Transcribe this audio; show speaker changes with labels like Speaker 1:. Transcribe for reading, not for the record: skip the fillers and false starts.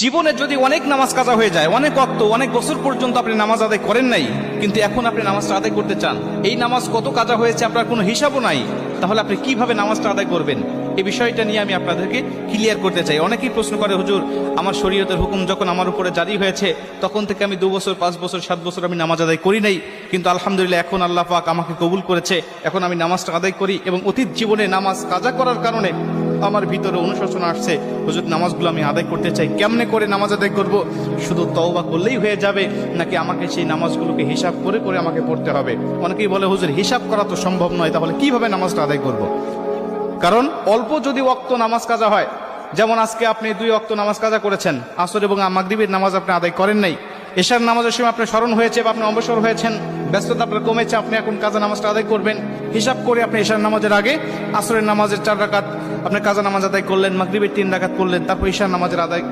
Speaker 1: জীবনে যদি অনেক নামাজ কাজা হয়ে যায়, অনেক ওয়াক্ত, অনেক বছর পর্যন্ত আপনি নামাজ আদায় করেন নাই, কিন্তু এখন আপনি নামাজটা আদায় করতে চান, এই নামাজ কত কাজা হয়েছে আপনার কোনো হিসাবও নাই, তাহলে আপনি কিভাবে নামাজটা আদায় করবেন? এই বিষয়টা নিয়ে আমি আপনাদেরকে ক্লিয়ার করতে চাই। অনেকেই প্রশ্ন করে, হুজুর আমার শরীয়তের হুকুম যখন আমার উপরে জারি হয়েছে তখন থেকে আমি 2 বছর 5 বছর 7 বছর আমি নামাজ আদায় করি নাই, কিন্তু আলহামদুলিল্লাহ এখন আল্লাহ পাক আমাকে কবুল করেছে, এখন আমি নামাজটা আদায় করি, এবং অতীত জীবনে নামাজ কাজা করার কারণে আমার ভিতরে অনুশোচনা আসছে, হুজুর নামাজগুলো আমি আদায় করতে চাই, কেমনে করে নামাজ আদায় করব? শুধু তওবা করলেই হয়ে যাবে নাকি আমাকে সেই নামাজগুলোকে হিসাব করে করে আমাকে পড়তে হবে? অনেকেই বলে, হুজুর হিসাব করা তো সম্ভব নয়, তাহলে কিভাবে নামাজটা আদায় করব? কারণ অল্প যদি ওয়াক্ত নামাজ কাজা হয়, যেমন আজকে আপনি 2 ওয়াক্ত নামাজ কাজা করেছেন, আসর এবং মাগরিবের নামাজ আপনি আদায় করেন নাই, এশার নামাজের সময় আপনার স্মরণ হয়েছে বা আপনি অবসর হয়েছেন, ব্যস্ততা আপনার কমেছে, আপনি এখন কাজা নামাজটা আদায় করবেন, হিসাব করে আপনি এশার নামাজের আগে আসরের নামাজের 4 রাকাত আপনি কাজা নামাজ আদায় করলেন, মাগরিবের 3 রাকাত করলেন, তারপর এশার নামাজের আদায়